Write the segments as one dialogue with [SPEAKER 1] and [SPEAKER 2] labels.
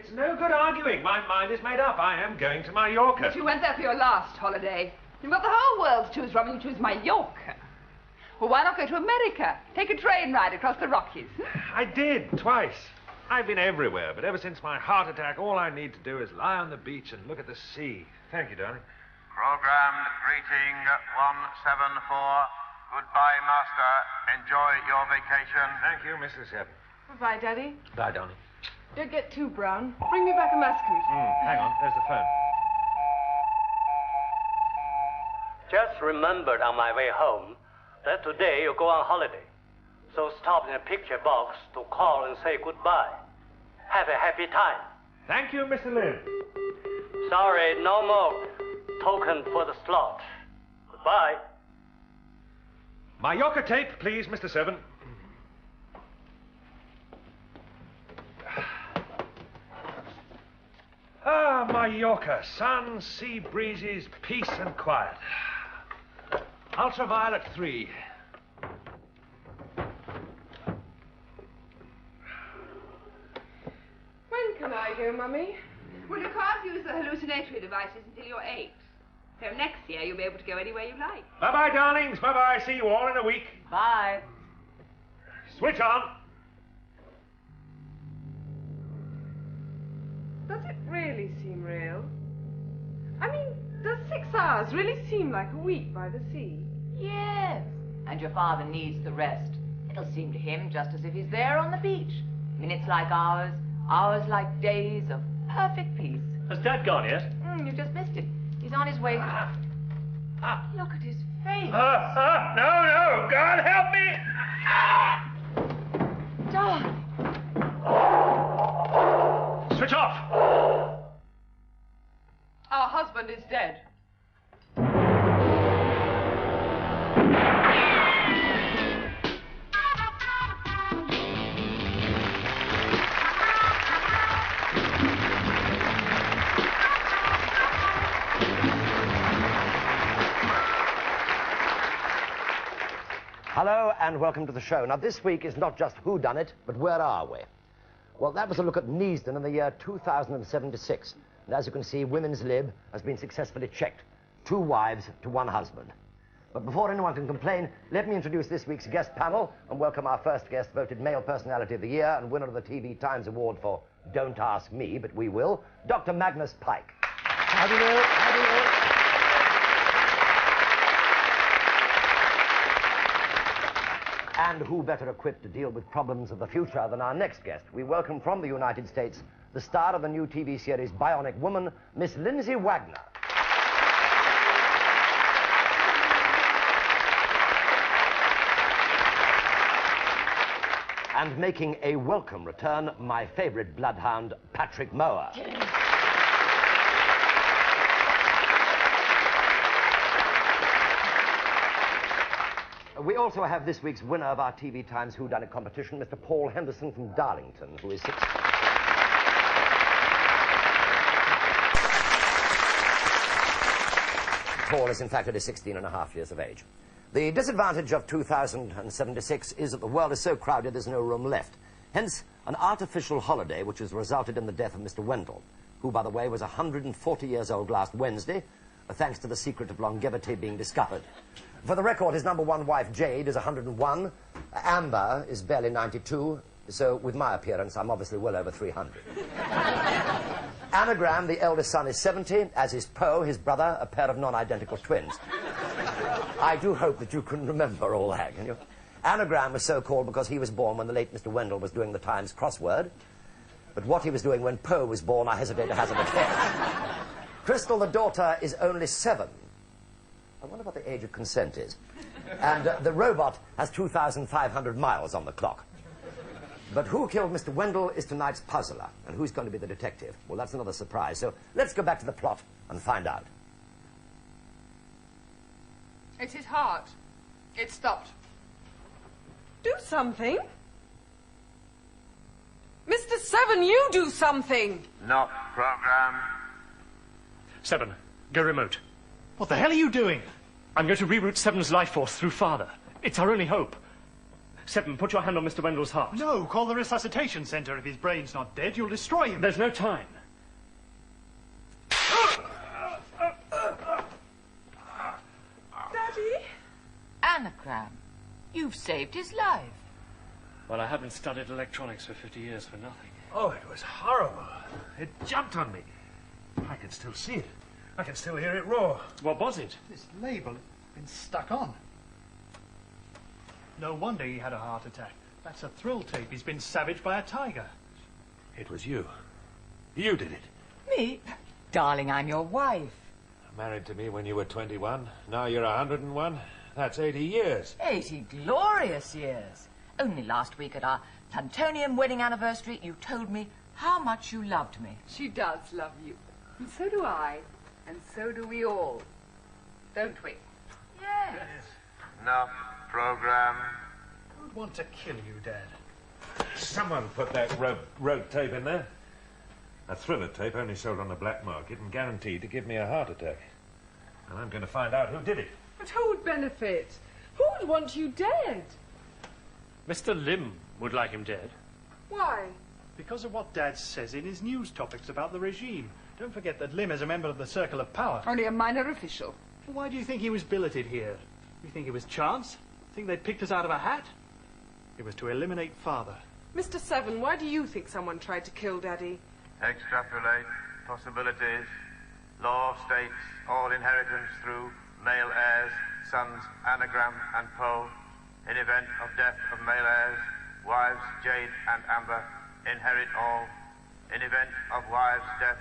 [SPEAKER 1] It's no good arguing. My mind is made up. I am going to Mallorca.
[SPEAKER 2] But you went there for your last holiday. You've got the whole world to choose from, and you choose Mallorca. Well, why not go to America? Take a train ride across the Rockies.
[SPEAKER 1] I did, twice. I've been everywhere, but ever since my heart attack, all I need to do is lie on the beach and look at the sea. Thank you, darling.
[SPEAKER 3] Programmed greeting 174. Goodbye, Master. Enjoy your vacation.
[SPEAKER 1] Thank you, Mrs. Seven.
[SPEAKER 4] Bye, Daddy.
[SPEAKER 1] Bye, darling.
[SPEAKER 4] Don't get too brown. Bring me back a mascot.
[SPEAKER 1] Hang on, there's the phone.
[SPEAKER 5] Just remembered on my way home that today you go on holiday. So stop in the picture box to call and say goodbye. Have a happy time.
[SPEAKER 1] Thank you, Mr. Lin.
[SPEAKER 5] Sorry, no more token for the slot. Goodbye.
[SPEAKER 1] Mallorca tape, please, Mr. Seven. Ah, Mallorca. Sun, sea breezes, peace and quiet. Ultraviolet 3.
[SPEAKER 4] When can I go, Mummy?
[SPEAKER 2] Well, you can't use the hallucinatory devices until you're 8. So next year you'll be able to go anywhere you like.
[SPEAKER 1] Bye-bye, darlings. Bye-bye. See you all in a week.
[SPEAKER 2] Bye.
[SPEAKER 1] Switch on.
[SPEAKER 4] Does it really seem real? I mean, does 6 hours really seem like a week by the sea?
[SPEAKER 6] Yes. And your father needs the rest. It'll seem to him just as if he's there on the beach. Minutes like hours, hours like days of perfect peace.
[SPEAKER 5] Has Dad gone yet?
[SPEAKER 6] You just missed it. He's on his way. Look at his face.
[SPEAKER 1] No, God help me!
[SPEAKER 6] Darling.
[SPEAKER 1] Switch off!
[SPEAKER 4] Our husband is dead.
[SPEAKER 7] Hello and welcome to the show. Now, this week is not just Whodunit, but Where Are We? Well, that was a look at Neasden in the year 2076. And as you can see, Women's Lib has been successfully checked. 2 wives to 1 husband. But before anyone can complain, let me introduce this week's guest panel and welcome our first guest, voted Male Personality of the Year and winner of the TV Times Award for Don't Ask Me, But We Will, Dr. Magnus Pike. How do you do? How do you do? And who better equipped to deal with problems of the future than our next guest? We welcome from the United States the star of the new TV series Bionic Woman, Miss Lindsay Wagner. And making a welcome return, my favorite bloodhound, Patrick Mower. We also have this week's winner of our TV Times Whodunit competition, Mr. Paul Henderson from Darlington, who is 6. Paul is, in fact, only 16 and a half years of age. The disadvantage of 2076 is that the world is so crowded there's no room left. Hence, an artificial holiday which has resulted in the death of Mr. Wendell, who, by the way, was 140 years old last Wednesday, thanks to the secret of longevity being discovered. For the record, his #1 wife, Jade, is 101. Amber is barely 92. So, with my appearance, I'm obviously well over 300. Anagram, the eldest son, is 70, as is Poe, his brother, a pair of non-identical twins. I do hope that you can remember all that, can you? Anagram was so called because he was born when the late Mr. Wendell was doing the Times crossword. But what he was doing when Poe was born, I hesitate to hazard a guess. Crystal, the daughter, is only 7. I wonder what the age of consent is. And the robot has 2,500 miles on the clock. But who killed Mr. Wendell is tonight's puzzler. And who's going to be the detective? Well, that's another surprise. So let's go back to the plot and find out.
[SPEAKER 4] It's his heart. It stopped. Do something. Mr. Seven, you do something.
[SPEAKER 3] Not program.
[SPEAKER 8] 7, go remote. What the hell are you doing? I'm going to reroute 7's life force through Father. It's our only hope. Seven, put your hand on Mr. Wendell's heart.
[SPEAKER 9] No, call the resuscitation centre. If his brain's not dead, you'll destroy him.
[SPEAKER 8] There's no time.
[SPEAKER 4] Daddy?
[SPEAKER 6] Anagram. You've saved his life.
[SPEAKER 8] Well, I haven't studied electronics for 50 years for nothing.
[SPEAKER 1] Oh, it was horrible. It jumped on me. I can still see it. I can still hear it roar.
[SPEAKER 8] What was it?
[SPEAKER 9] This label has been stuck on. No wonder he had a heart attack. That's a thrill tape. He's been savaged by a tiger.
[SPEAKER 1] It was you. You did it.
[SPEAKER 6] Me? Darling, I'm your wife.
[SPEAKER 1] Married to me when you were 21. Now you're 101. That's 80 years.
[SPEAKER 6] 80 glorious years. Only last week at our plutonium wedding anniversary, you told me how much you loved me.
[SPEAKER 2] She does love you. And so do I. And so do we all. Don't we?
[SPEAKER 6] Yes.
[SPEAKER 3] Enough program.
[SPEAKER 9] Who'd want to kill you, Dad?
[SPEAKER 1] Someone put that rogue tape in there. A thriller tape only sold on the black market and guaranteed to give me a heart attack. And I'm going to find out who did it.
[SPEAKER 4] But who would benefit? Who would want you dead?
[SPEAKER 8] Mr. Lim would like him dead.
[SPEAKER 4] Why?
[SPEAKER 9] Because of what Dad says in his news topics about the regime. Don't forget that Lim is a member of the Circle of Power.
[SPEAKER 2] Only a minor official.
[SPEAKER 9] Why do you think he was billeted here? You think it was chance? Think they picked us out of a hat? It was to eliminate Father.
[SPEAKER 4] Mr. Seven, why do you think someone tried to kill Daddy?
[SPEAKER 3] Extrapolate possibilities. Law states all inheritance through male heirs, sons, Anagram and Poe. In event of death of male heirs, wives Jade and Amber inherit all. In event of wives' death,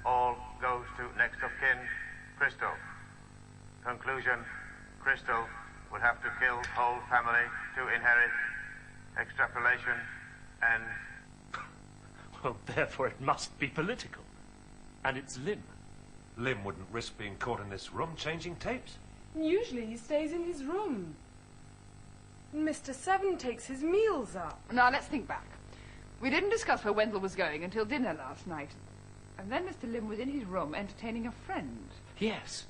[SPEAKER 3] all goes to next of kin, Crystal. Conclusion, Crystal would have to kill whole family to inherit. Extrapolation and...
[SPEAKER 8] Well, therefore it must be political. And it's Lim.
[SPEAKER 1] Lim wouldn't risk being caught in this room changing tapes.
[SPEAKER 4] Usually he stays in his room. And Mr. Seven takes his meals up.
[SPEAKER 2] Now, let's think back. We didn't discuss where Wendell was going until dinner last night. And then Mr. Lim was in his room entertaining a friend.
[SPEAKER 8] Yes.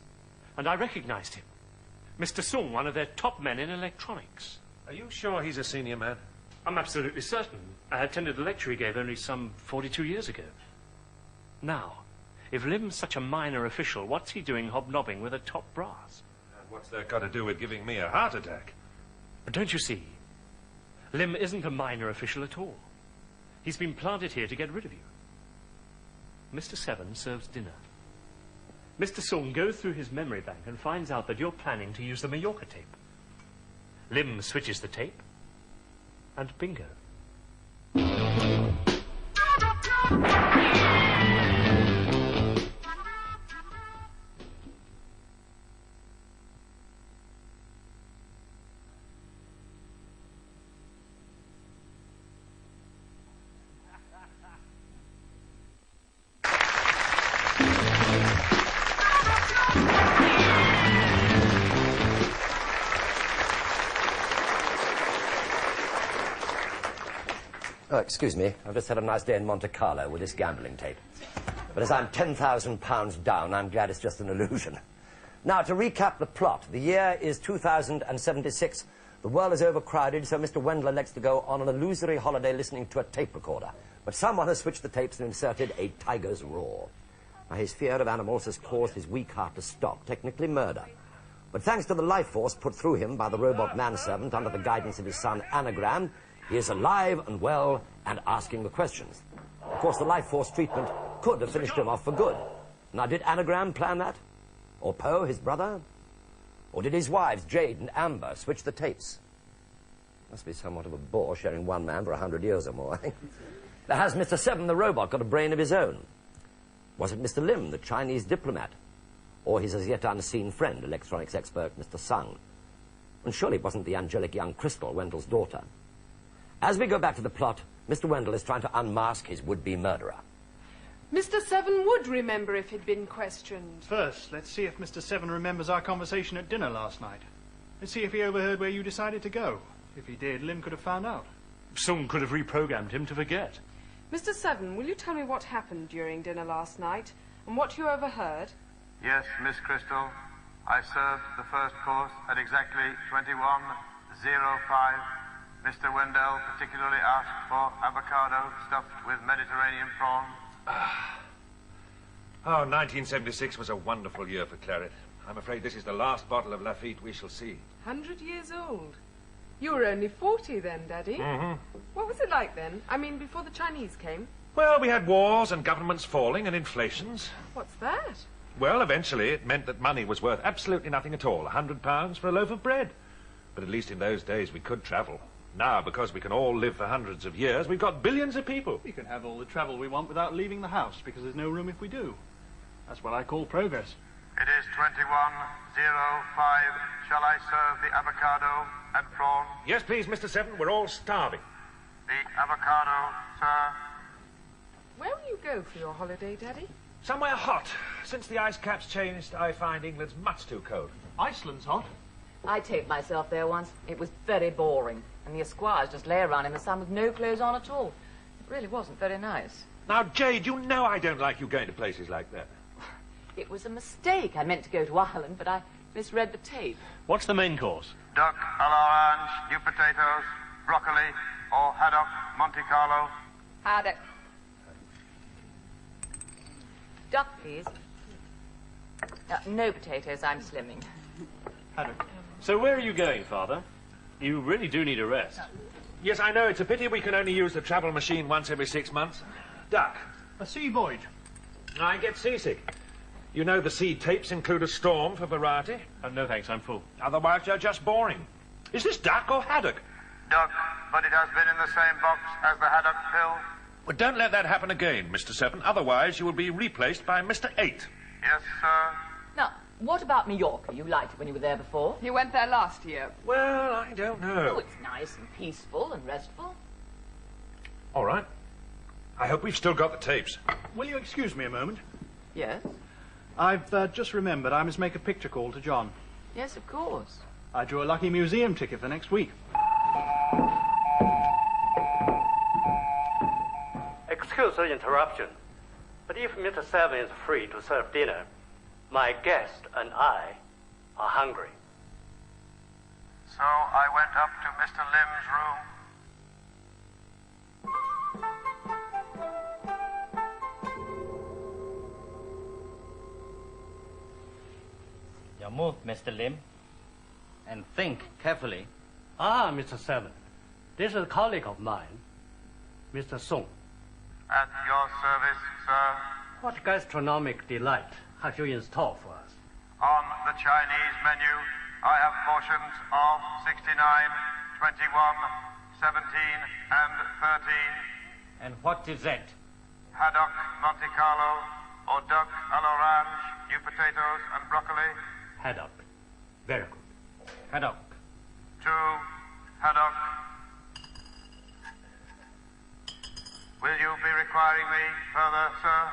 [SPEAKER 8] And I recognized him. Mr. Sung, one of their top men in electronics.
[SPEAKER 1] Are you sure he's a senior man?
[SPEAKER 8] I'm absolutely certain. I attended a lecture he gave only some 42 years ago. Now, if Lim's such a minor official, what's he doing hobnobbing with a top brass?
[SPEAKER 1] And what's that got to do with giving me a heart attack?
[SPEAKER 8] But don't you see? Lim isn't a minor official at all. He's been planted here to get rid of you. Mr. Seven serves dinner. Mr. Sung goes through his memory bank and finds out that you're planning to use the Mallorca tape. Lim switches the tape, and bingo.
[SPEAKER 7] Oh, excuse me. I've just had a nice day in Monte Carlo with this gambling tape. But as I'm £10,000 down, I'm glad it's just an illusion. Now, to recap the plot. The year is 2076. The world is overcrowded, so Mr. Wendell elects to go on an illusory holiday listening to a tape recorder. But someone has switched the tapes and inserted a tiger's roar. Now, his fear of animals has caused his weak heart to stop, technically murder. But thanks to the life force put through him by the robot manservant under the guidance of his son, Anagram, he is alive and well and asking the questions. Of course, the life force treatment could have finished him off for good. Now, did Anagram plan that? Or Poe, his brother? Or did his wives, Jade and Amber, switch the tapes? Must be somewhat of a bore sharing one man for 100 years or more. Now, has Mr. Seven, the robot, got a brain of his own? Was it Mr. Lim, the Chinese diplomat? Or his as yet unseen friend, electronics expert Mr. Sung? And surely it wasn't the angelic young Crystal, Wendell's daughter. As we go back to the plot, Mr. Wendell is trying to unmask his would-be murderer.
[SPEAKER 4] Mr. Seven would remember if he'd been questioned.
[SPEAKER 9] First, let's see if Mr. Seven remembers our conversation at dinner last night. Let's see if he overheard where you decided to go. If he did, Lim could have found out.
[SPEAKER 8] Sung could have reprogrammed him to forget.
[SPEAKER 4] Mr. Seven, will you tell me what happened during dinner last night and what you overheard?
[SPEAKER 3] Yes, Miss Crystal. I served the first course at exactly 21:05. Mr. Wendell particularly asked for avocado stuffed with Mediterranean prawns.
[SPEAKER 1] Oh, 1976 was a wonderful year for claret. I'm afraid this is the last bottle of Lafitte we shall see.
[SPEAKER 4] 100 years old. You were only 40 then, Daddy.
[SPEAKER 1] Mm-hmm.
[SPEAKER 4] What was it like then? I mean, before the Chinese came?
[SPEAKER 1] Well, we had wars and governments falling and inflations.
[SPEAKER 4] What's that?
[SPEAKER 1] Well, eventually it meant that money was worth absolutely nothing at all. £100 for a loaf of bread. But at least in those days we could travel. Now, because we can all live for hundreds of years, we've got billions of people.
[SPEAKER 9] We can have all the travel we want without leaving the house, because there's no room if we do. That's what I call progress.
[SPEAKER 3] It is 21:05. Shall I serve the avocado and prawn?
[SPEAKER 1] Yes, please, Mr. Seven. We're all starving.
[SPEAKER 3] The avocado, sir.
[SPEAKER 4] Where will you go for your holiday, Daddy?
[SPEAKER 1] Somewhere hot. Since the ice caps changed, I find England's much too cold.
[SPEAKER 9] Iceland's hot.
[SPEAKER 6] I taped myself there once. It was very boring. And the esquires just lay around in the sun with no clothes on at all. It really wasn't very nice.
[SPEAKER 1] Now, Jade, you know I don't like you going to places like that.
[SPEAKER 6] It was a mistake. I meant to go to Ireland, but I misread the tape.
[SPEAKER 8] What's the main course?
[SPEAKER 3] Duck à l'orange, new potatoes, broccoli, or haddock, Monte Carlo.
[SPEAKER 2] Haddock.
[SPEAKER 6] Duck, please. No potatoes. I'm slimming.
[SPEAKER 9] Haddock.
[SPEAKER 8] So where are you going, Father? You really do need a rest.
[SPEAKER 1] Yes, I know. It's a pity we can only use the travel machine once every 6 months. Duck.
[SPEAKER 9] A sea voyage.
[SPEAKER 1] I get seasick. You know the sea tapes include a storm for variety.
[SPEAKER 8] No, thanks. I'm full.
[SPEAKER 1] Otherwise, they're just boring. Is this duck or haddock?
[SPEAKER 3] Duck, but it has been in the same box as the haddock pill.
[SPEAKER 1] Well, don't let that happen again, Mr. Seven. Otherwise, you will be replaced by Mr. Eight.
[SPEAKER 3] Yes, sir.
[SPEAKER 6] Now, what about Mallorca? You liked it when you were there before.
[SPEAKER 2] He went there last year.
[SPEAKER 1] Well, I don't
[SPEAKER 6] Oh,
[SPEAKER 1] know.
[SPEAKER 6] it's nice and peaceful and restful.
[SPEAKER 1] All right. I hope we've still got the tapes.
[SPEAKER 9] Will you excuse me a moment?
[SPEAKER 6] Yes.
[SPEAKER 9] I've just remembered I must make a picture call to John.
[SPEAKER 6] Yes, of course.
[SPEAKER 9] I drew a lucky museum ticket for next week.
[SPEAKER 5] Excuse the interruption, but if Mr. Seven is free to serve dinner, my guest and I are hungry.
[SPEAKER 3] So I went up to Mr. Lim's room.
[SPEAKER 10] You move, Mr. Lim, and think carefully.
[SPEAKER 5] Ah, Mr. Seven, this is a colleague of mine, Mr. Song.
[SPEAKER 3] At your service, sir.
[SPEAKER 5] What gastronomic delight have you in store for us?
[SPEAKER 3] On the Chinese menu, I have portions of 69, 21, 17, and 13.
[SPEAKER 10] And what is that?
[SPEAKER 3] Haddock, Monte Carlo, or duck à l'orange, new potatoes and broccoli.
[SPEAKER 5] Haddock. Very good.
[SPEAKER 10] Haddock.
[SPEAKER 3] 2 haddock. Will you be requiring me further, sir?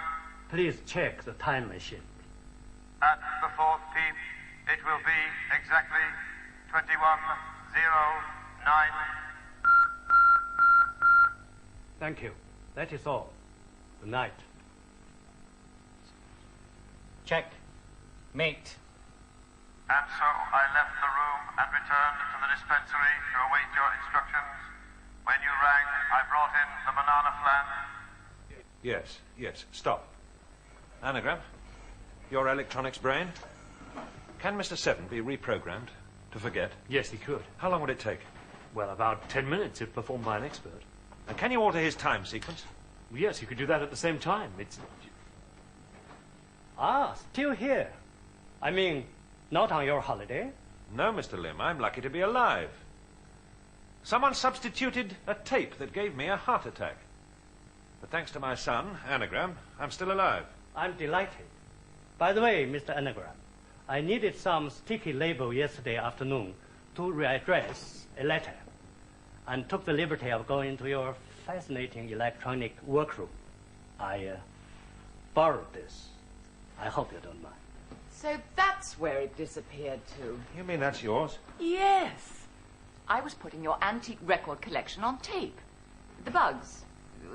[SPEAKER 5] Please check the time machine.
[SPEAKER 3] At the 4th peep, it will be exactly 21:09.
[SPEAKER 5] Thank you. That is all. Good night.
[SPEAKER 10] Check. Mate.
[SPEAKER 3] And so I left the room and returned to the dispensary to await your instructions. When you rang, I brought in the banana flan.
[SPEAKER 1] Yes. Stop. Anagram, your electronics brain. Can Mr. Seven be reprogrammed to forget?
[SPEAKER 8] Yes, he could.
[SPEAKER 1] How long would it take?
[SPEAKER 8] Well, about 10 minutes if performed by an expert.
[SPEAKER 1] And can you alter his time sequence?
[SPEAKER 8] Yes, you could do that at the same time. It's...
[SPEAKER 5] Ah, still here. I mean, not on your holiday?
[SPEAKER 1] No, Mr. Lim, I'm lucky to be alive. Someone substituted a tape that gave me a heart attack. But thanks to my son, Anagram, I'm still alive.
[SPEAKER 5] I'm delighted. By the way, Mr. Anagram, I needed some sticky label yesterday afternoon to readdress a letter, and took the liberty of going to your fascinating electronic workroom. I borrowed this. I hope you don't mind.
[SPEAKER 6] So that's where it disappeared to.
[SPEAKER 1] You mean that's yours?
[SPEAKER 6] Yes. I was putting your antique record collection on tape. The Bugs,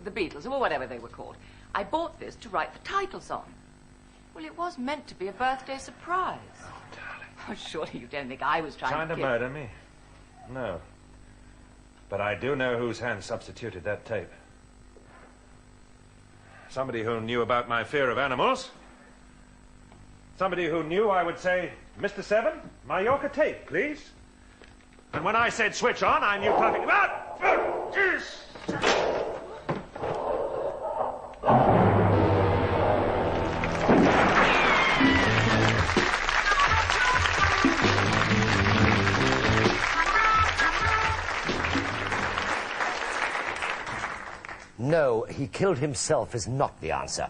[SPEAKER 6] the Beatles, or whatever they were called. I bought this to write the titles on. Well, it was meant to be a birthday surprise.
[SPEAKER 1] Oh, darling.
[SPEAKER 6] Oh, surely you don't think I was trying
[SPEAKER 1] Trying to
[SPEAKER 6] kill...
[SPEAKER 1] murder me? No. But I do know whose hand substituted that tape. Somebody who knew about my fear of animals. Somebody who knew I would say, Mr. Seven, my Yorker tape, please. And when I said switch on, I knew perfectly...
[SPEAKER 7] No, he killed himself is not the answer.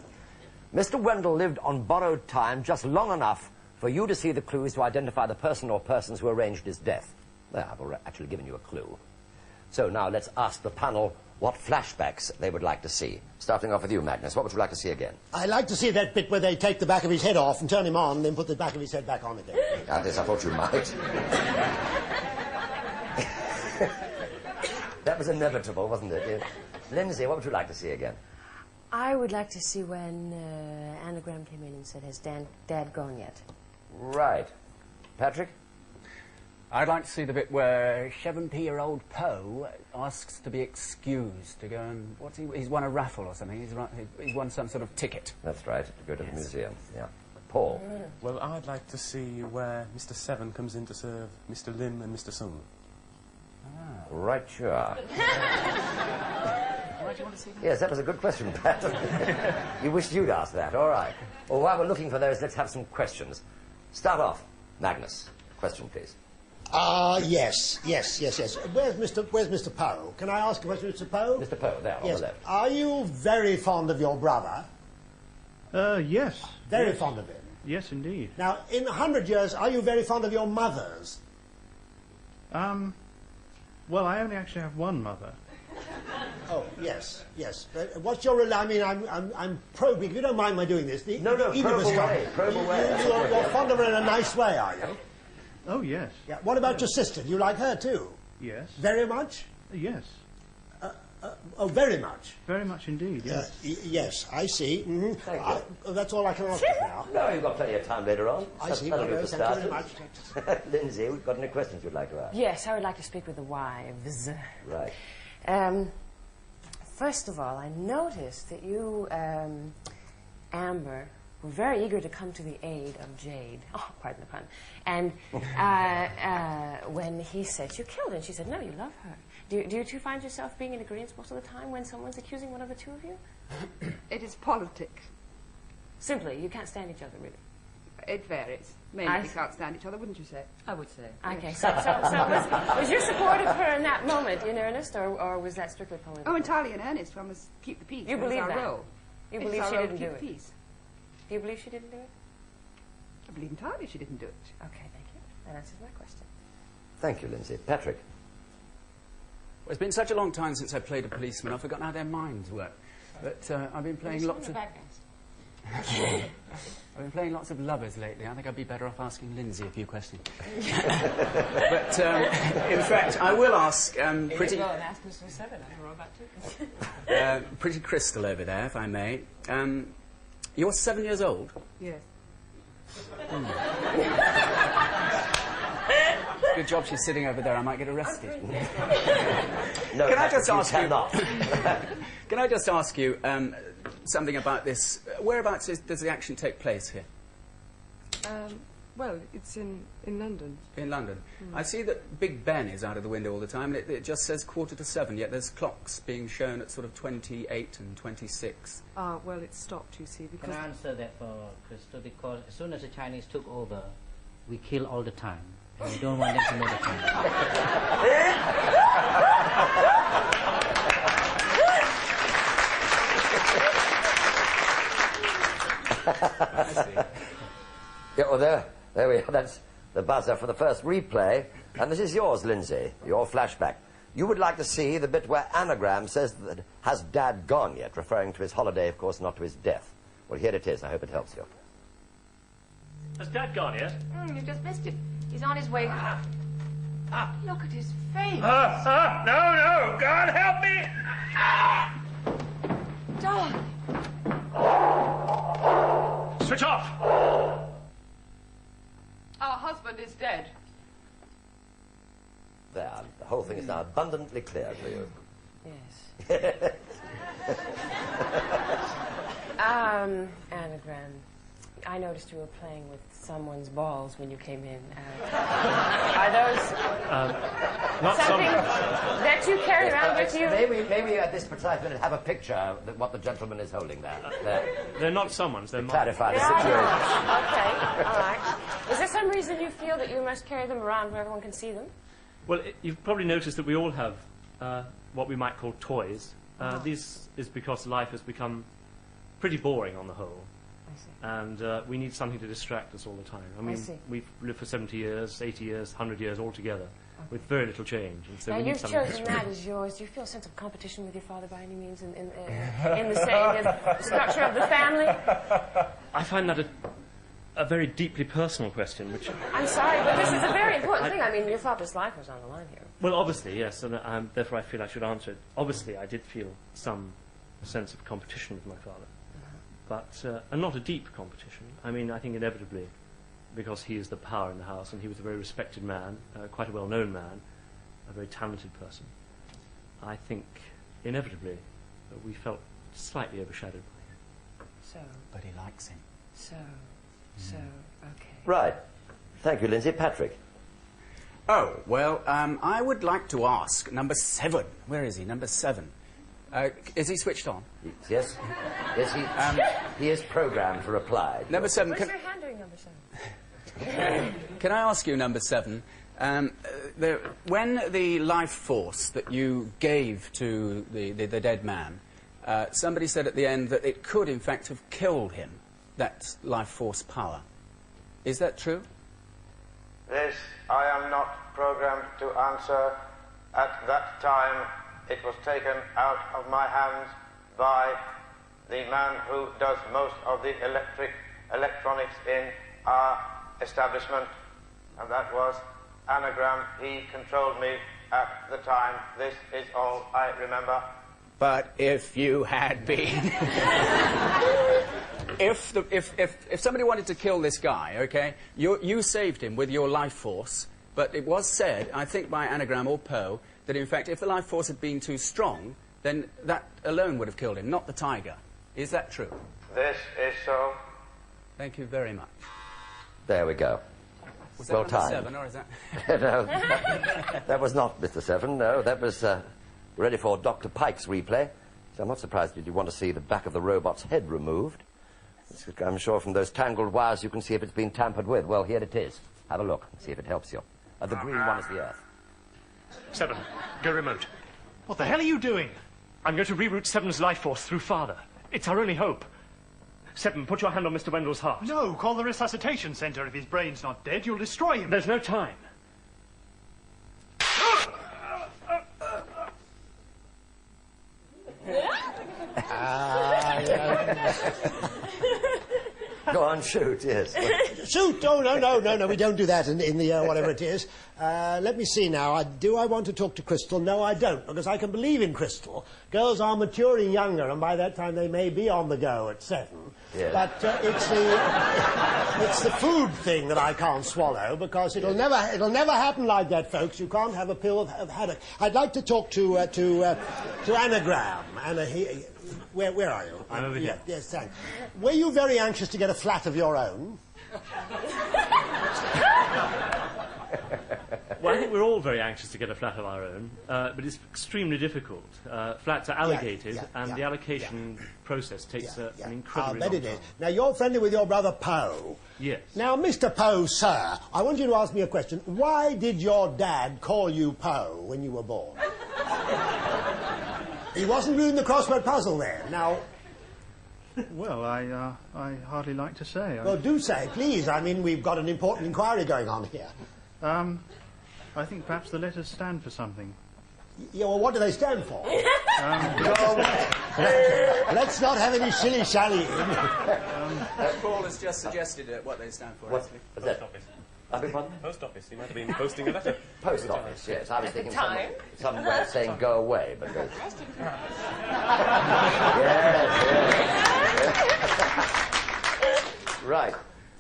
[SPEAKER 7] Mr. Wendell lived on borrowed time just long enough for you to see the clues to identify the person or persons who arranged his death. There, I've actually given you a clue. So now let's ask the panel what flashbacks they would like to see. Starting off with you, Magnus. What would you like to see again?
[SPEAKER 11] I'd like to see that bit where they take the back of his head off and turn him on, and then put the back of his head back on again.
[SPEAKER 7] Yes, I thought you might. That was inevitable, wasn't it? Lindsay, what would you like to see again?
[SPEAKER 12] I would like to see when Anagram came in and said, has Dad gone yet?
[SPEAKER 7] Right. Patrick?
[SPEAKER 13] I'd like to see the bit where 70-year-old Poe asks to be excused to go and... he's won a raffle or something. He's won some sort of ticket.
[SPEAKER 7] That's right, to go to the museum, yeah. Paul?
[SPEAKER 14] Well, I'd like to see where Mr. Seven comes in to serve Mr. Lim and Mr. Sung.
[SPEAKER 7] Ah. Right, sure. Yes, that was a good question, Pat. You wished you'd asked that, all right. Well, while we're looking for those, let's have some questions. Start off, Magnus. Question, please.
[SPEAKER 11] Yes. Where's Mr. Poe? Can I ask a question, Mr. Poe?
[SPEAKER 7] Mr. Poe, there, on the left.
[SPEAKER 11] Are you very fond of your brother?
[SPEAKER 9] Yes.
[SPEAKER 11] Very fond of him?
[SPEAKER 9] Yes, indeed.
[SPEAKER 11] Now, in 100 years, are you very fond of your mothers?
[SPEAKER 9] Well, I only actually have one mother.
[SPEAKER 11] Oh, yes. What's your... I mean, I'm probing. You don't mind my doing this.
[SPEAKER 7] No, probe away.
[SPEAKER 11] You're fond of her in a nice way, are you?
[SPEAKER 9] Oh, yes.
[SPEAKER 11] Yeah. What about your sister? Do you like her, too?
[SPEAKER 9] Yes.
[SPEAKER 11] Very much?
[SPEAKER 9] Yes.
[SPEAKER 11] Very much?
[SPEAKER 9] Very much indeed, yes.
[SPEAKER 11] Yes, I see. Mm-hmm.
[SPEAKER 7] Thank you.
[SPEAKER 11] That's all I can ask you now.
[SPEAKER 7] No, you've got plenty of time later on.
[SPEAKER 11] I see. Thank you very much.
[SPEAKER 7] Lindsay, we've got any questions you'd like to ask?
[SPEAKER 12] Yes, I would like to speak with the wives.
[SPEAKER 7] Right.
[SPEAKER 12] First of all, I noticed that you, Amber, were very eager to come to the aid of Jade. Oh, pardon the pun. And when he said you killed her, and she said, no, you love her. Do you two find yourself being in agreement most of the time when someone's accusing one of the two of you?
[SPEAKER 2] It is politics.
[SPEAKER 12] Simply, you can't stand each other, really.
[SPEAKER 2] It varies. Mainly we can't stand each other, wouldn't you say?
[SPEAKER 6] I would say.
[SPEAKER 12] Okay, so was your support of her in that moment in earnest, or was that strictly political?
[SPEAKER 2] Oh, entirely in earnest. One must keep the peace.
[SPEAKER 12] You believe
[SPEAKER 2] our
[SPEAKER 12] that?
[SPEAKER 2] role.
[SPEAKER 12] You
[SPEAKER 2] It's
[SPEAKER 12] believe
[SPEAKER 2] our
[SPEAKER 12] she
[SPEAKER 2] role
[SPEAKER 12] didn't
[SPEAKER 2] to
[SPEAKER 12] do
[SPEAKER 2] keep
[SPEAKER 12] it?
[SPEAKER 2] the peace.
[SPEAKER 12] Do you believe she didn't do it?
[SPEAKER 2] I believe entirely she didn't do it.
[SPEAKER 12] Okay, thank you. That answers my question.
[SPEAKER 7] Thank you, Lindsay. Patrick?
[SPEAKER 13] Well, it's been such a long time since I played a policeman, I've forgotten how their minds work. But I've been playing lots of... I've been playing lots of lovers lately. I think I'd be better off asking Lindsay a few questions. But, in fact, I will ask pretty...
[SPEAKER 6] Go and ask Mr. Seven. I know about too.
[SPEAKER 13] Pretty Crystal over there, if I may. You're 7 years old?
[SPEAKER 2] Yes.
[SPEAKER 13] Good job she's sitting over there. I might get arrested.
[SPEAKER 7] No,
[SPEAKER 13] Can I just ask you...
[SPEAKER 7] cannot.
[SPEAKER 13] Can I just ask you something about this? Whereabouts does the action take place here?
[SPEAKER 4] Well, it's in London.
[SPEAKER 13] In London. I see that Big Ben is out of the window all the time, and it just says 7:15, yet there's clocks being shown at sort of 28 and 26.
[SPEAKER 4] Well, it's stopped, you see, because...
[SPEAKER 10] Can I answer that for Crystal? Because as soon as the Chinese took over, we kill all the time. And we don't want them to know the time.
[SPEAKER 7] Yeah, well, there we are. That's the buzzer for the first replay. And this is yours, Lindsay, your flashback. You would like to see the bit where Anagram says that has Dad gone yet, referring to his holiday, of course, not to his death. Well, here it is. I hope it helps you.
[SPEAKER 8] Has Dad gone yet?
[SPEAKER 6] You just missed it. He's on his way. Look at his face.
[SPEAKER 1] No, God help me!
[SPEAKER 6] Darling.
[SPEAKER 8] Switch off!
[SPEAKER 2] Our husband is dead.
[SPEAKER 7] There, the whole thing is now abundantly clear for you.
[SPEAKER 12] Yes. Anagram. I noticed you were playing with someone's balls when you came in. Are those
[SPEAKER 8] not
[SPEAKER 12] something that you carry around with you?
[SPEAKER 7] Maybe at this precise minute have a picture of what the gentleman is holding there.
[SPEAKER 8] They're not someone's, they're mine.
[SPEAKER 7] Clarify the situation.
[SPEAKER 12] Okay, all right. Is there some reason you feel that you must carry them around where everyone can see them?
[SPEAKER 8] Well, you've probably noticed that we all have what we might call toys. This is because life has become pretty boring on the whole. And we need something to distract us all the time. I mean, we've lived for 70 years, 80 years, 100 years altogether with very little change. And so
[SPEAKER 12] now, you've chosen that as yours. Do you feel a sense of competition with your father by any means in the structure of the family?
[SPEAKER 8] I find that a very deeply personal question, which...
[SPEAKER 12] I'm sorry, but this is a very important thing. I mean, your father's life was on the line here.
[SPEAKER 8] Well, obviously, yes, and therefore I feel I should answer it. Obviously, I did feel some sense of competition with my father. But and not a deep competition. I mean, I think inevitably, because he is the power in the house, and he was a very respected man, quite a well-known man, a very talented person, I think inevitably we felt slightly overshadowed by him.
[SPEAKER 12] So.
[SPEAKER 13] But he likes him.
[SPEAKER 12] So, okay.
[SPEAKER 7] Right. Thank you, Lindsay. Patrick.
[SPEAKER 13] Oh, well, I would like to ask number 7. Where is he? Number 7. Is he switched on?
[SPEAKER 7] Yes. He is programmed to reply.
[SPEAKER 13] Number 7.
[SPEAKER 12] What's your hand doing, number 7?
[SPEAKER 13] Can I ask you, number 7, when the life force that you gave to the dead man, somebody said at the end that it could, in fact, have killed him, that life force power. Is that true?
[SPEAKER 3] This I am not programmed to answer. At that time, it was taken out of my hands by the man who does most of the electronics in our establishment, and that was Anagram. He controlled me at the time. This is all I remember.
[SPEAKER 13] But if you had been... if somebody wanted to kill this guy, okay, you saved him with your life force, but it was said, I think by Anagram or Poe, that in fact if the life force had been too strong, then that alone would have killed him, not the tiger. Is that true?
[SPEAKER 3] This is so.
[SPEAKER 13] Thank you very much.
[SPEAKER 7] There we go.
[SPEAKER 13] Was
[SPEAKER 7] well
[SPEAKER 13] that
[SPEAKER 7] timed.
[SPEAKER 13] number 7, or is that...
[SPEAKER 7] No, that was not Mr. 7, no. That was ready for Dr. Pike's replay. So I'm not surprised that you want to see the back of the robot's head removed. I'm sure from those tangled wires you can see if it's been tampered with. Well, here it is. Have a look and see if it helps you. The green one is the Earth.
[SPEAKER 8] 7, go remote.
[SPEAKER 9] What the hell are you doing?
[SPEAKER 8] I'm going to reroute 7's life force through Father. It's our only hope. 7, put your hand on Mr. Wendell's heart.
[SPEAKER 9] No, call the resuscitation centre. If his brain's not dead, you'll destroy him.
[SPEAKER 8] There's no time.
[SPEAKER 7] Go on, shoot, yes.
[SPEAKER 11] Shoot! Oh, no, we don't do that in the whatever it is. Let me see now. Do I want to talk to Crystal? No, I don't, because I can believe in Crystal. Girls are maturing younger, and by that time they may be on the go at 7.
[SPEAKER 7] Yes.
[SPEAKER 11] But it's the food thing that I can't swallow, because it'll never happen like that, folks. You can't have a pill of haddock. I'd like to talk to Anagram. Where are you?
[SPEAKER 8] I'm over here.
[SPEAKER 11] Yes, thanks. Were you very anxious to get a flat of your own?
[SPEAKER 8] Well, I think we're all very anxious to get a flat of our own, but it's extremely difficult. Flats are allocated, and the allocation process takes an incredibly long time.
[SPEAKER 11] It is. Now, you're friendly with your brother Poe.
[SPEAKER 8] Yes.
[SPEAKER 11] Now, Mr. Poe, sir, I want you to ask me a question. Why did your dad call you Poe when you were born? He wasn't doing the crossword puzzle then. Now...
[SPEAKER 9] Well, I hardly like to say.
[SPEAKER 11] Well, do say, please. I mean, we've got an important inquiry going on here.
[SPEAKER 9] I think perhaps the letters stand for something.
[SPEAKER 11] Yeah, well, what do they stand for? Let's not have any shilly-shallying.
[SPEAKER 13] Paul has just suggested what they stand for, actually.
[SPEAKER 7] Post office. I beg pardon?
[SPEAKER 14] Post office. He might have been posting a letter.
[SPEAKER 7] Post office, yes. I was thinking some way of saying go away, but... yes. Right.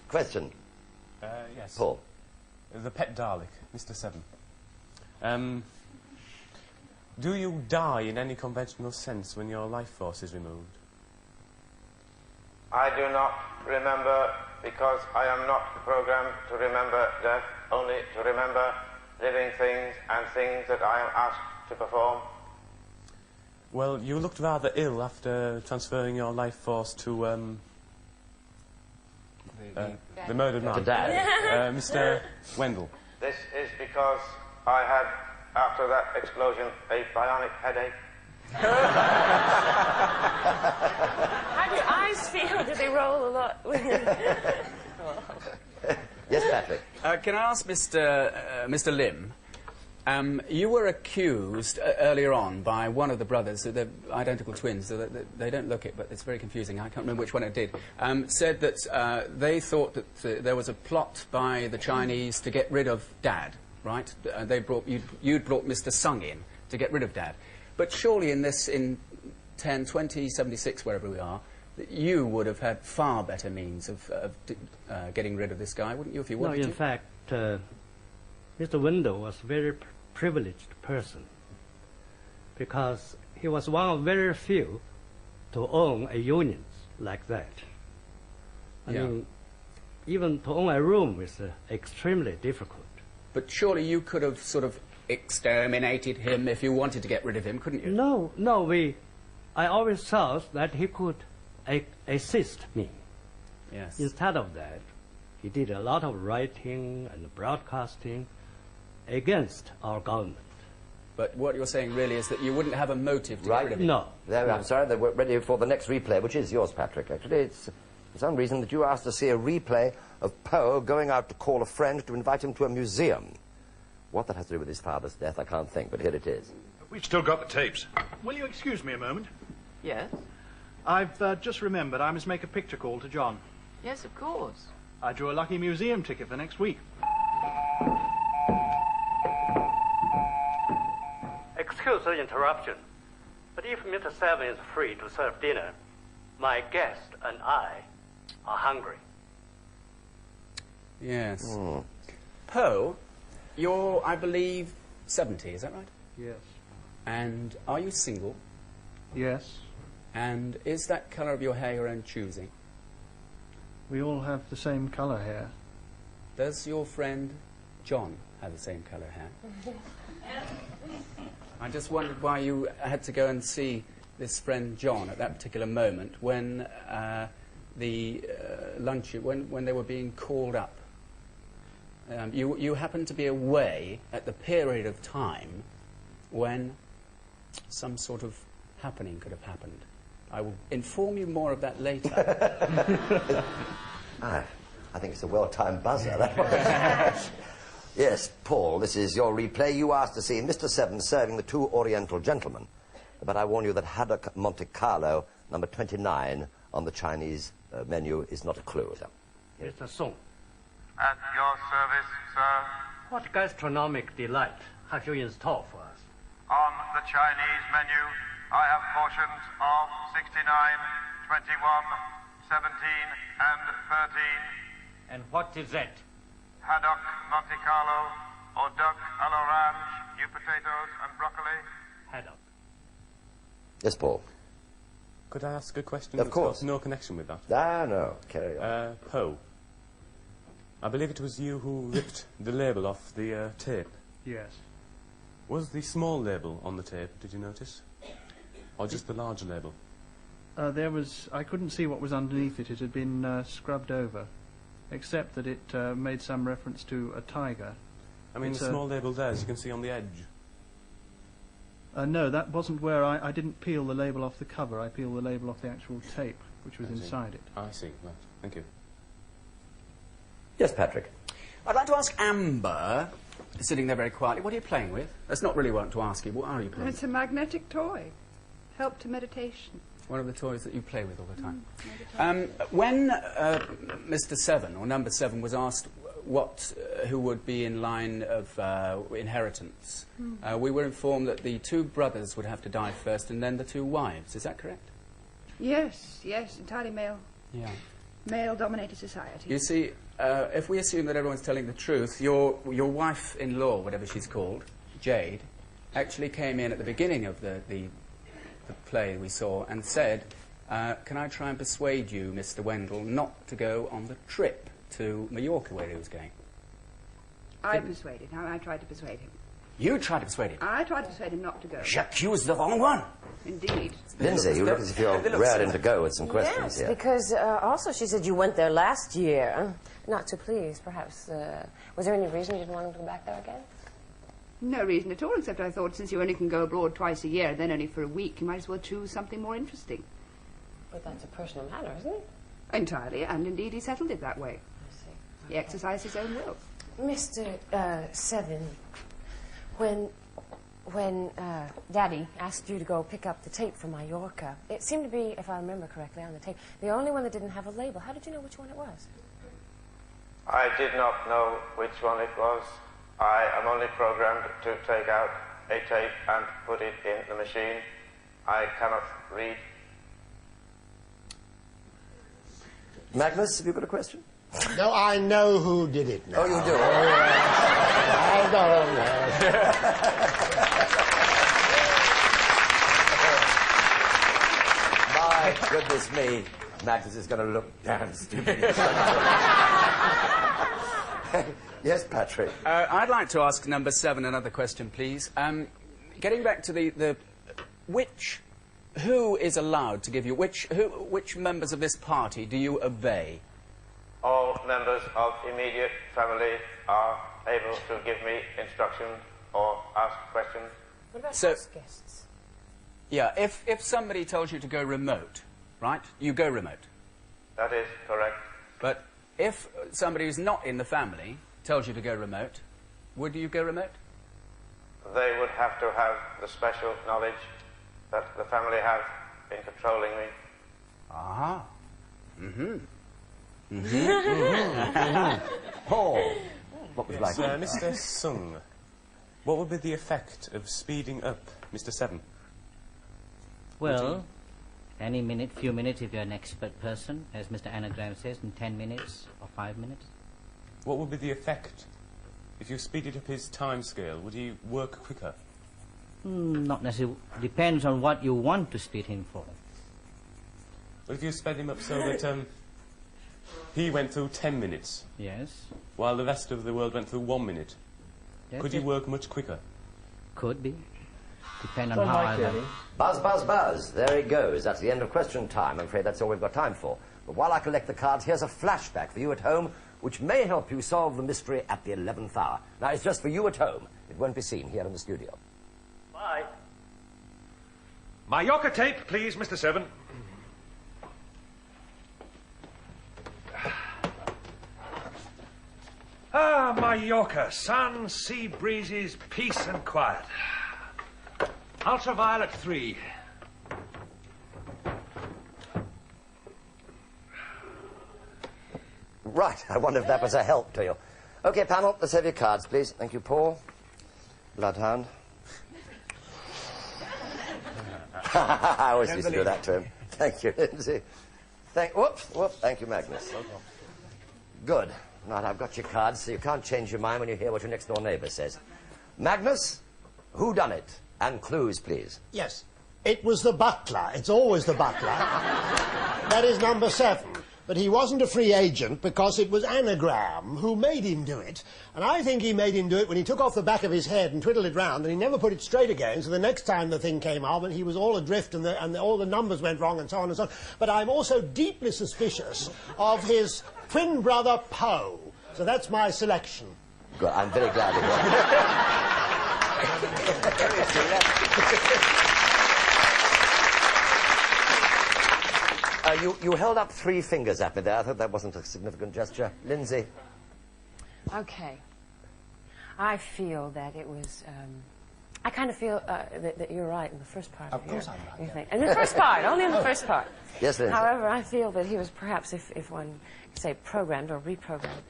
[SPEAKER 7] Question.
[SPEAKER 14] Yes.
[SPEAKER 7] Paul.
[SPEAKER 14] The pet Dalek, Mr. 7. Do you die in any conventional sense when your life force is removed?
[SPEAKER 3] I do not remember because I am not programmed to remember death, only to remember living things and things that I am asked to perform.
[SPEAKER 14] Well, you looked rather ill after transferring your life force to, the murdered man.
[SPEAKER 7] To Dad.
[SPEAKER 14] Mr. Wendell.
[SPEAKER 3] This is because I had, after that explosion, a bionic headache.
[SPEAKER 12] How do your eyes feel? Do they roll a lot?
[SPEAKER 7] Yes, Patrick.
[SPEAKER 13] Can I ask Mr. Lim? You were accused earlier on by one of the brothers, they're identical twins, they don't look it, but it's very confusing, I can't remember which one it did, said that they thought that there was a plot by the Chinese to get rid of Dad, right? You'd brought Mr. Sung in to get rid of Dad. But surely in 2076, wherever we are, you would have had far better means of getting rid of this guy, wouldn't you, if you wanted to?
[SPEAKER 5] No, in fact, Mr. Wendell was a very privileged person because he was one of very few to own a unit like that. I mean, even to own a room is extremely difficult.
[SPEAKER 13] But surely you could have sort of exterminated him if you wanted to get rid of him, couldn't you?
[SPEAKER 5] No, I always thought that he could assist me.
[SPEAKER 13] Yes.
[SPEAKER 5] Instead of that, he did a lot of writing and broadcasting against our government.
[SPEAKER 13] But what you're saying really is that you wouldn't have a motive to get rid of him.
[SPEAKER 5] No.
[SPEAKER 7] I'm sorry, they were ready for the next replay, which is yours, Patrick. Actually, it's for some reason that you asked to see a replay of Poe going out to call a friend to invite him to a museum. What that has to do with his father's death, I can't think, but here it is.
[SPEAKER 1] We've still got the tapes.
[SPEAKER 9] Will you excuse me a moment?
[SPEAKER 6] Yes?
[SPEAKER 9] I've just remembered I must make a picture call to John.
[SPEAKER 6] Yes, of course.
[SPEAKER 9] I drew a lucky museum ticket for next week.
[SPEAKER 5] Excuse the interruption, but if Mr. Seven is free to serve dinner, my guest and I are hungry.
[SPEAKER 13] Yes. Poe, you're, I believe, 70, is that right?
[SPEAKER 9] Yes.
[SPEAKER 13] And are you single?
[SPEAKER 9] Yes.
[SPEAKER 13] And is that colour of your hair your own choosing?
[SPEAKER 9] We all have the same colour hair.
[SPEAKER 13] Does your friend John have the same colour hair? I just wondered why you had to go and see this friend John at that particular moment when when they were being called up. You happened to be away at the period of time when some sort of happening could have happened. I will inform you more of that later.
[SPEAKER 7] I think it's a well-timed buzzer, that one. Yes, Paul, this is your replay. You asked to see Mr. Seven serving the two Oriental gentlemen. But I warn you that Haddock Monte Carlo, number 29, on the Chinese menu is not a clue.
[SPEAKER 5] Mr. Song.
[SPEAKER 3] At your service, sir.
[SPEAKER 5] What gastronomic delight have you in store for us?
[SPEAKER 3] On the Chinese menu, I have portions of 69, 21, 17, and 13.
[SPEAKER 5] And what is that?
[SPEAKER 3] Haddock Monte Carlo, or duck à l'orange, new potatoes and broccoli.
[SPEAKER 5] Haddock.
[SPEAKER 7] Yes, Paul.
[SPEAKER 14] Could I ask a question?
[SPEAKER 7] Of course.
[SPEAKER 14] Got no connection with that.
[SPEAKER 7] Ah, no. Carry on.
[SPEAKER 14] Poe. I believe it was you who ripped the label off the tape.
[SPEAKER 9] Yes.
[SPEAKER 14] Was the small label on the tape, did you notice? Or just the larger label?
[SPEAKER 9] I couldn't see what was underneath it. It had been scrubbed over, except that it made some reference to a tiger.
[SPEAKER 14] I mean, the small label there, as you can see on the edge.
[SPEAKER 9] No, that wasn't where I didn't peel the label off the cover. I peeled the label off the actual tape, which was inside it.
[SPEAKER 14] I see, right. Thank you.
[SPEAKER 7] Yes, Patrick.
[SPEAKER 13] I'd like to ask Amber, sitting there very quietly, what are you playing with? That's not really what to ask you. What are you playing
[SPEAKER 2] It's a magnetic toy. Help to meditation.
[SPEAKER 13] One of the toys that you play with all the time. When Mr. Seven, or Number 7, was asked who would be in line of inheritance, we were informed that the two brothers would have to die first and then the two wives. Is that correct?
[SPEAKER 2] Yes, entirely male.
[SPEAKER 13] Yeah.
[SPEAKER 2] Male-dominated society.
[SPEAKER 13] You see, if we assume that everyone's telling the truth, your wife-in-law, whatever she's called, Jade, actually came in at the beginning of the play we saw and said, can I try and persuade you, Mr. Wendell, not to go on the trip to Mallorca where he was going?
[SPEAKER 2] I persuaded him. I tried to persuade him.
[SPEAKER 13] You tried to persuade him?
[SPEAKER 2] I tried to persuade him not to go.
[SPEAKER 7] J'accuse the wrong one.
[SPEAKER 2] Indeed.
[SPEAKER 7] Lindsay, you look as if you're raring to go with some questions
[SPEAKER 12] Yes,
[SPEAKER 7] here.
[SPEAKER 12] because also she said you went there last year. Not to please, perhaps. Was there any reason you didn't want him to go back there again?
[SPEAKER 2] No reason at all, except I thought since you only can go abroad twice a year, then only for a week, you might as well choose something more interesting.
[SPEAKER 12] But that's a personal matter, isn't it?
[SPEAKER 2] Entirely, and indeed he settled it that way.
[SPEAKER 12] I see.
[SPEAKER 2] He exercised his own will.
[SPEAKER 12] Mr. Seven, when Daddy asked you to go pick up the tape from Mallorca, it seemed to be, if I remember correctly, on the tape, the only one that didn't have a label. How did you know which one it was?
[SPEAKER 3] I did not know which one it was. I am only programmed to take out a tape and put it in the machine. I cannot read.
[SPEAKER 7] Magnus, have you got a question?
[SPEAKER 11] No, I know who did it now.
[SPEAKER 7] Oh, you do?
[SPEAKER 11] I don't know.
[SPEAKER 7] My goodness me. Magnus is going to look damn stupid. Yes, Patrick.
[SPEAKER 13] I'd like to ask number 7 another question, please. Getting back to who is allowed to give you, which members of this party do you obey?
[SPEAKER 3] All members of immediate family are able to give me instructions or ask questions.
[SPEAKER 12] What about house guests?
[SPEAKER 13] Yeah, if somebody tells you to go remote, right, you go remote.
[SPEAKER 3] That is correct.
[SPEAKER 13] But if somebody who's not in the family tells you to go remote, would you go remote?
[SPEAKER 3] They would have to have the special knowledge that the family have in controlling me.
[SPEAKER 13] Aha. Mm-hmm.
[SPEAKER 7] Paul, what would you like?
[SPEAKER 14] Mr. Sung, what would be the effect of speeding up Mr. Seven?
[SPEAKER 10] Well, any minute, few minutes if you're an expert person, as Mr. Anagram says, in 10 minutes or 5 minutes.
[SPEAKER 14] What would be the effect? If you speeded up his time scale, would he work quicker?
[SPEAKER 10] Not necessarily. Depends on what you want to speed him for.
[SPEAKER 14] Well, if you sped him up so that he went through 10 minutes.
[SPEAKER 10] Yes.
[SPEAKER 14] While the rest of the world went through 1 minute. Could he work much quicker?
[SPEAKER 10] Could be. Depend on how I...
[SPEAKER 7] Buzz, buzz, buzz. There he goes. That's the end of question time. I'm afraid that's all we've got time for. But while I collect the cards, here's a flashback for you at home, which may help you solve the mystery at the 11th hour. Now, it's just for you at home. It won't be seen here in the studio.
[SPEAKER 1] Bye. Mallorca tape, please, Mr. Seven. Ah, Mallorca. Sun, sea breezes, peace and quiet. Ultraviolet 3.
[SPEAKER 7] Right. I wonder if that was a help to you. OK, panel, let's have your cards, please. Thank you, Paul. Bloodhound. I always used to do that to him. Thank you, Lindsay. Whoops. Thank you, Magnus. Good. Right, I've got your cards, so you can't change your mind when you hear what your next-door neighbour says. Magnus, whodunit? And clues, please.
[SPEAKER 11] Yes. It was the butler. It's always the butler. That is number 7. But he wasn't a free agent because it was Anagram who made him do it. And I think he made him do it when he took off the back of his head and twiddled it round, and he never put it straight again, so the next time the thing came out, he was all adrift and all the numbers went wrong and so on and so on. But I'm also deeply suspicious of his twin brother, Poe. So that's my selection.
[SPEAKER 7] Good. I'm very glad to hear. You held up 3 fingers at me there. I thought that wasn't a significant gesture. Lindsay.
[SPEAKER 12] Okay. I feel that it was... I kind of feel that you're right in the first part.
[SPEAKER 11] Of course I'm right.
[SPEAKER 12] Yeah. In the first part, only in the first part.
[SPEAKER 7] Yes, Lindsay.
[SPEAKER 12] However, I feel that he was perhaps, if one could say programmed or reprogrammed,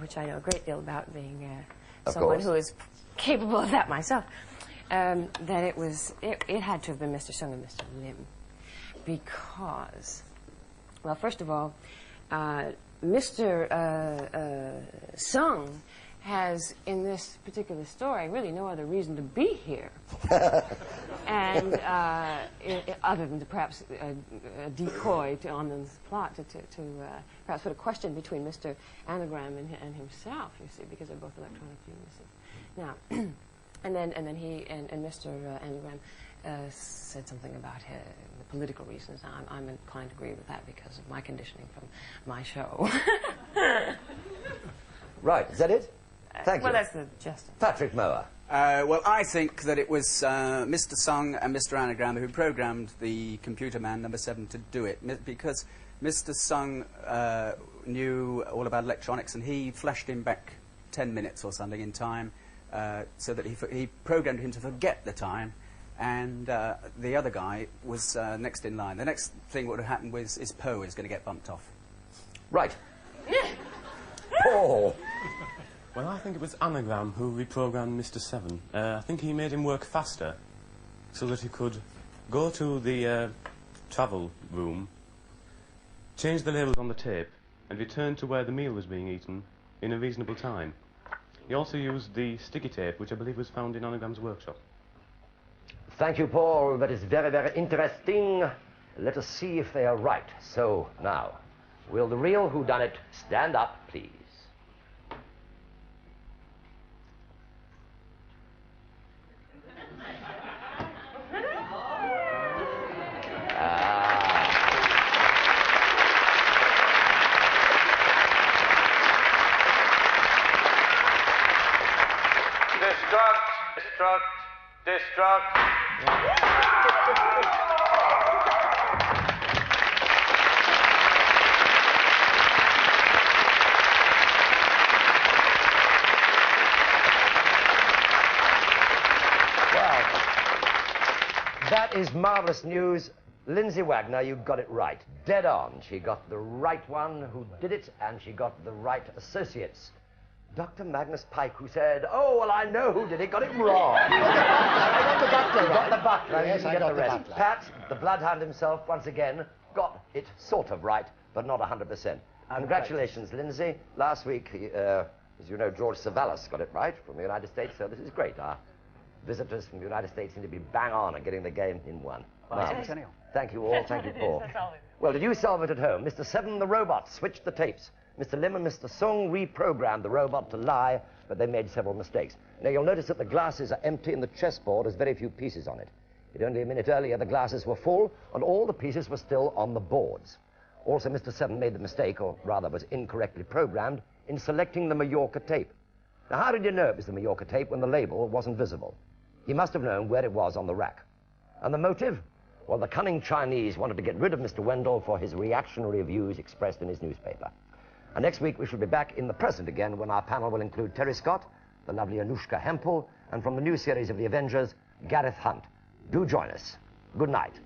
[SPEAKER 12] which I know a great deal about being someone who is capable of that myself, that it had to have been Mr. Sung and Mr. Lim. Because, well, first of all, Mr. Sung has, in this particular story, really no other reason to be here. And other than to perhaps a decoy on the plot to perhaps put a question between Mr. Anagram and himself, you see, because they're both electronic geniuses. Now, and then he and Mr. Anagram said something about the political reasons. Now, I'm inclined to agree with that because of my conditioning from my show.
[SPEAKER 7] Right, is that it? Thank you.
[SPEAKER 12] Well, that's the gist.
[SPEAKER 7] Patrick Mower.
[SPEAKER 13] Well, I think that it was Mr. Sung and Mr. Anagram who programmed the computer man number 7 to do it, because Mr. Sung knew all about electronics, and he flashed him back 10 minutes or something in time, so that he programmed him to forget the time, and the other guy was next in line. The next thing that would have happened was his Poe is going to get bumped off.
[SPEAKER 7] Right. Paul.
[SPEAKER 14] Well, I think it was Anagram who reprogrammed Mr. 7. I think he made him work faster so that he could go to the travel room, change the labels on the tape, and return to where the meal was being eaten in a reasonable time. He also used the sticky tape, which I believe was found in Anagram's workshop.
[SPEAKER 7] Thank you, Paul. That is very, very interesting. Let us see if they are right. So, now, will the real whodunit stand up, please?
[SPEAKER 3] Destruct.
[SPEAKER 7] That is marvellous news. Lindsay Wagner, you got it right. Dead on. She got the right one who did it, and she got the right associates. Dr. Magnus Pike, who said, "Oh, well, I know who did it," got it wrong. I got the butler. You got the butler.
[SPEAKER 11] Yes, I got the butler.
[SPEAKER 7] Pat, the bloodhound himself, once again, got it sort of right, but not 100%. Congratulations, Lindsay. Last week, as you know, George Savalas got it right from the United States, so this is great. Our visitors from the United States seem to be bang on and getting the game in one. Thank you all. Thank you, Paul. Well, did you solve it at home? Mr. 7, the robot, switched the tapes. Mr. Lim and Mr. Sung reprogrammed the robot to lie, but they made several mistakes. Now, you'll notice that the glasses are empty and the chessboard has very few pieces on it. Only a minute earlier, the glasses were full, and all the pieces were still on the boards. Also, Mr. 7 made the mistake, or rather was incorrectly programmed, in selecting the Mallorca tape. Now, how did you know it was the Mallorca tape when the label wasn't visible? He must have known where it was on the rack. And the motive? Well, the cunning Chinese wanted to get rid of Mr. Wendell for his reactionary views expressed in his newspaper. And next week we shall be back in the present again, when our panel will include Terry Scott, the lovely Anushka Hempel, and from the new series of The Avengers, Gareth Hunt. Do join us. Good night.